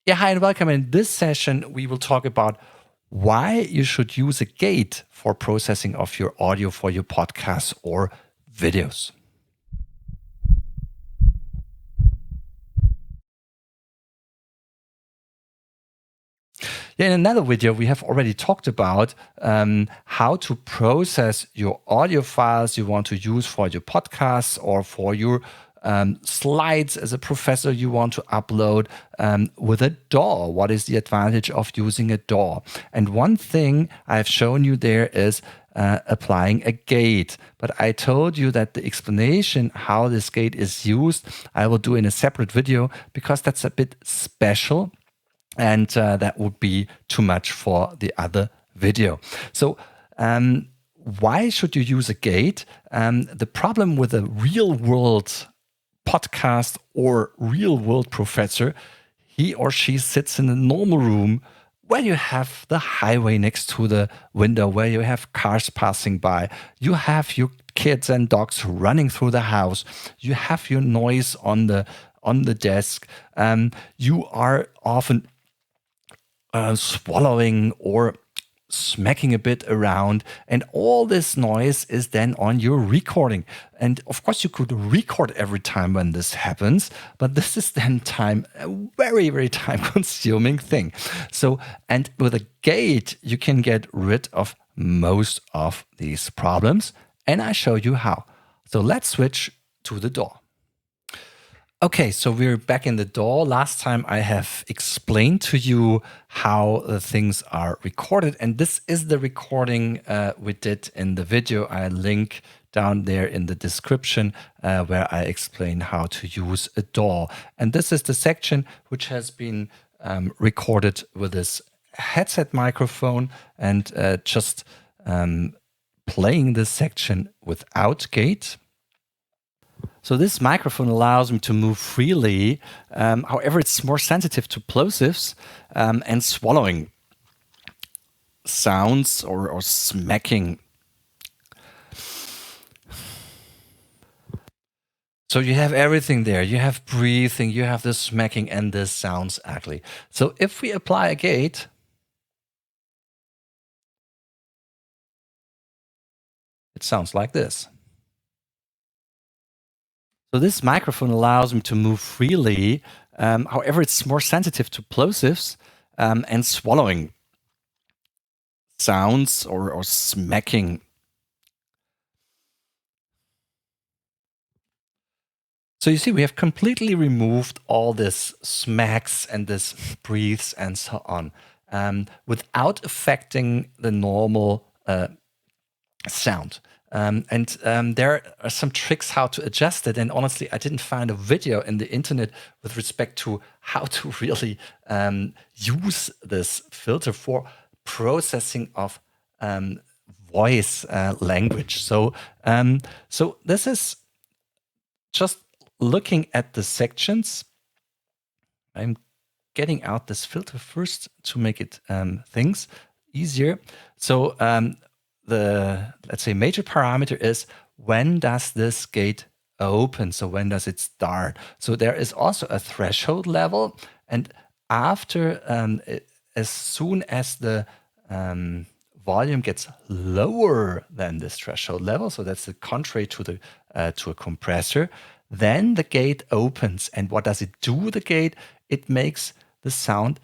Yeah, hi and welcome. In this session, we will talk about why you should use a gate for processing of your audio for your podcasts or videos. Yeah, in another video, we have already talked about how to process your audio files you want to use for your podcasts or for your slides as a professor you want to upload with a DAW. What is the advantage of using a DAW? And one thing I've shown you there is applying a gate. But I told you that the explanation how this gate is used, I will do in a separate video because that's a bit special. And that would be too much for the other video. So why should you use a gate? The problem with a real world podcast or real world professor, he or she sits in a normal room where you have the highway next to the window, where you have cars passing by, you have your kids and dogs running through the house, you have your noise on the desk, you are often swallowing or smacking a bit around, and all this noise is then on your recording. And of course you could record every time when this happens, but this is then a very, very time consuming thing. So, and with a gate you can get rid of most of these problems, and I show you how. So let's switch to the DAW. Okay, so we're back in the DAW. Last time I have explained to you how the things are recorded, and this is the recording we did in the video. I link down there in the description where I explain how to use a DAW. And this is the section which has been recorded with this headset microphone, and just playing this section without gate. So this microphone allows me to move freely. However, it's more sensitive to plosives and swallowing sounds or smacking. So you have everything there. You have breathing, you have the smacking, and this sounds ugly. So if we apply a gate, it sounds like this. So this microphone allows me to move freely. However, it's more sensitive to plosives and swallowing sounds or smacking. So you see, we have completely removed all this smacks and this breathes and so on without affecting the normal sound. There are some tricks how to adjust it. And honestly, I didn't find a video in the internet with respect to how to really use this filter for processing of voice language. So this is just looking at the sections. I'm getting out this filter first to make it things easier. So the, let's say, major parameter is when does this gate open? So when does it start? So there is also a threshold level, and after as soon as the volume gets lower than this threshold level, so that's the contrary to the to a compressor, then the gate opens. And what does it do? The gate, it makes the sound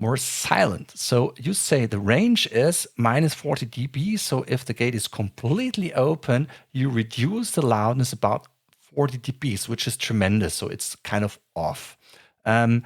more silent. So you say the range is minus 40 dB. So if the gate is completely open, you reduce the loudness about 40 dBs, which is tremendous. So it's kind of off. And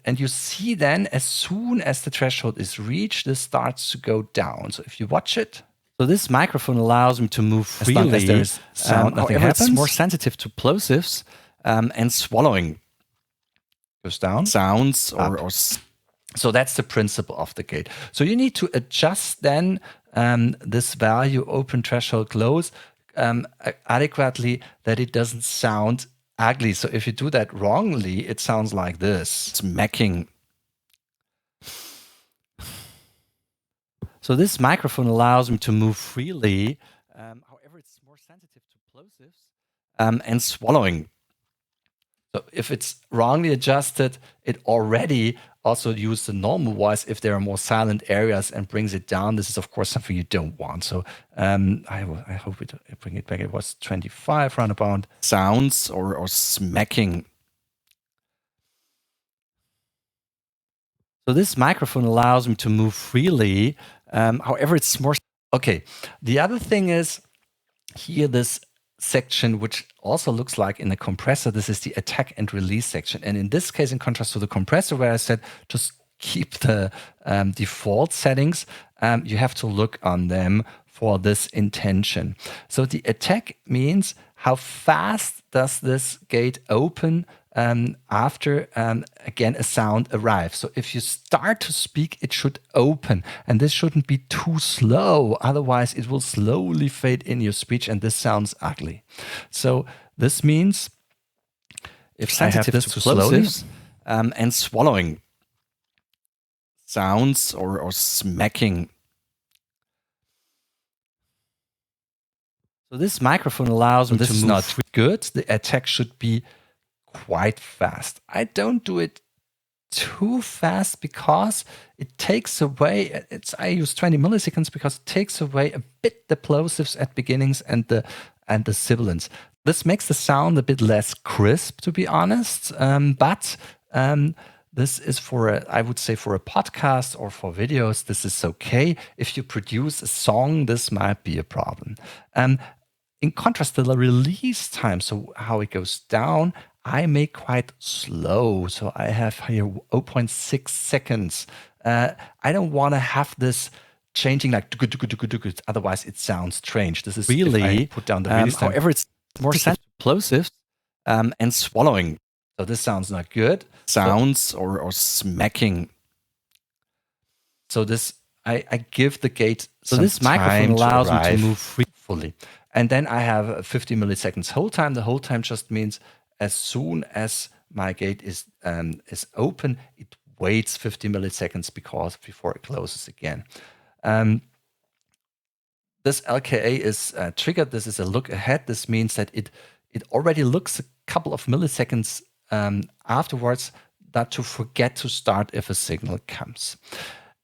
you see then as soon as the threshold is reached, this starts to go down. So if you watch it, so this microphone allows me to move freely. As long as there's sound, nothing happens. It's more sensitive to plosives and swallowing goes down. Sounds or so that's the principle of the gate. So you need to adjust then this value open threshold close adequately that it doesn't sound ugly. So if you do that wrongly, it sounds like this, smacking. So this microphone allows me to move freely. However, it's more sensitive to plosives and swallowing So if it's wrongly adjusted, it already also uses the normal voice if there are more silent areas and brings it down. This is, of course, something you don't want. So I hope it bring it back. It was 25 roundabout. Sounds or smacking. So this microphone allows me to move freely. However, it's more... Okay, the other thing is here this section, which also looks like in the compressor, this is the attack and release section. And in this case, in contrast to the compressor, where I said just keep the default settings, you have to look on them for this intention. So the attack means how fast does this gate open after, again, a sound arrives. So if you start to speak, it should open. And this shouldn't be too slow. Otherwise, it will slowly fade in your speech, and this sounds ugly. So this means if I have this too slowly and swallowing sounds or smacking. So this microphone allows me to move. This is not good. The attack should be quite fast. I don't do it too fast because it takes away, I use 20 milliseconds because it takes away a bit the plosives at beginnings and the sibilants. This makes the sound a bit less crisp, to be honest, but this is I would say for a podcast or for videos, this is okay. If you produce a song, this might be a problem. In contrast to the release time, so how it goes down, I make quite slow. So I have here 0.6 seconds. I don't want to have this changing like, otherwise it sounds strange. This is really, if I put down the release time. However, it's more plosives and swallowing. So this sounds not good. Sounds or smacking. So this, I give the gate some time. So this microphone allows me to move fully. And then I have a 50 milliseconds hold time. The hold time just means as soon as my gate is open, it waits 50 milliseconds before it closes again. This LKA is triggered. This is a look ahead. This means that it already looks a couple of milliseconds afterwards that to forget to start if a signal comes.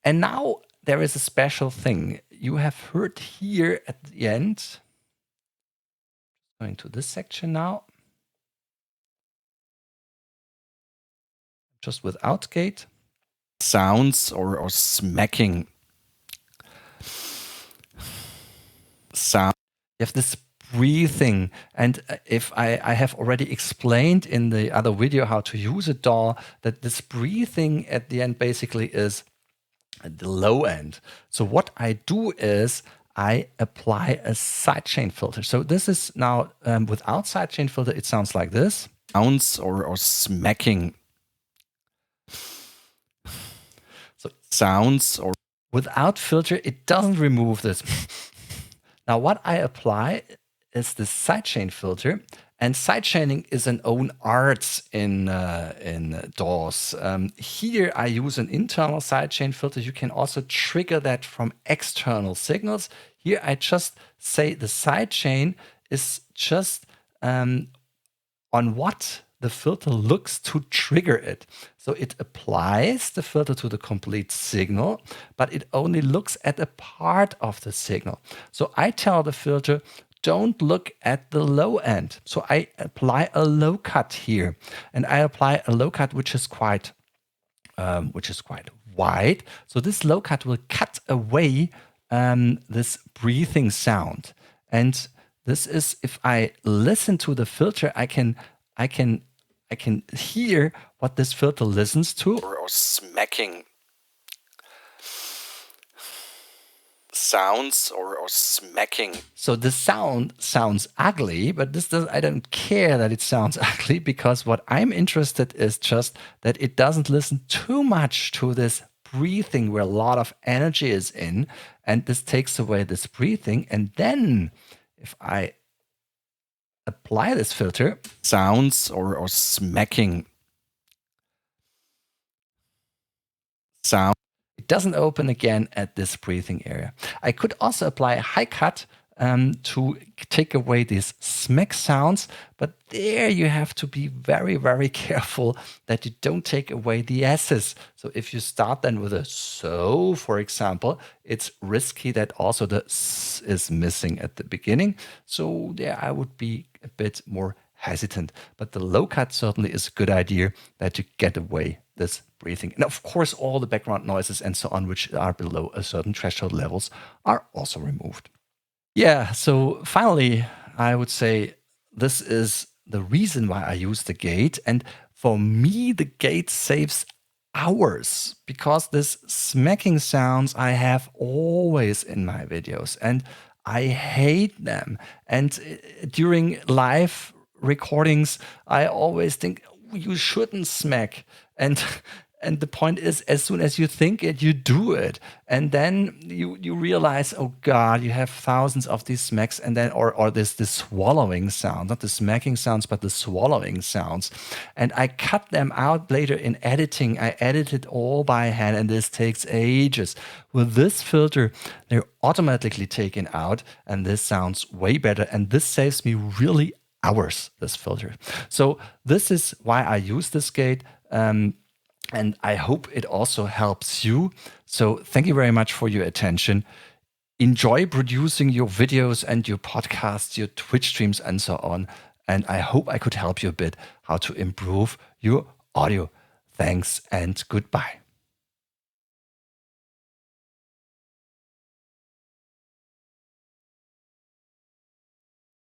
And now there is a special thing. You have heard here at the end, going to this section now, just without gate. Sounds or smacking. Sound. You have this breathing, and if I have already explained in the other video how to use a DAW, that this breathing at the end basically is at the low end. So what I do is I apply a sidechain filter. So this is now without sidechain filter, it sounds like this. Sounds or smacking. So sounds or without filter, it doesn't remove this. Now what I apply is the sidechain filter, and sidechaining is an own art in DAWs. Here I use an internal sidechain filter. You can also trigger that from external signals. Here I just say the sidechain is just on what the filter looks to trigger it. So it applies the filter to the complete signal, but it only looks at a part of the signal. So I tell the filter, don't look at the low end. So I apply a low cut here, and I apply a low cut which is quite wide. So this low cut will cut away this breathing sound. And this is, if I listen to the filter, I can hear what this filter listens to. Or smacking. Sounds or smacking. So the sound sounds ugly, but I don't care that it sounds ugly, because what I'm interested is just that it doesn't listen too much to this breathing where a lot of energy is in, and this takes away this breathing. And then if I apply this filter, sounds or smacking. Sound. It doesn't open again at this breathing area. I could also apply a high cut to take away these smack sounds. But there you have to be very, very careful that you don't take away the S's. So if you start then with a so, for example, it's risky that also the S is missing at the beginning. So there I would be a bit more hesitant. But the low cut certainly is a good idea that you get away this breathing. And of course, all the background noises and so on, which are below a certain threshold levels, are also removed. Yeah, so finally, I would say this is the reason why I use the gate. And for me, the gate saves hours because this smacking sounds I have always in my videos and I hate them. And during live recordings, I always think you shouldn't smack. And and the point is, as soon as you think it, you do it. And then you realize, oh God, you have thousands of these smacks and then, or this swallowing sound, not the smacking sounds, but the swallowing sounds. And I cut them out later in editing. I edit it all by hand and this takes ages. With this filter, they're automatically taken out and this sounds way better. And this saves me really hours, this filter. So this is why I use this gate. And I hope it also helps you. So thank you very much for your attention. Enjoy producing your videos and your podcasts, your Twitch streams, and so on. And I hope I could help you a bit how to improve your audio. Thanks and goodbye.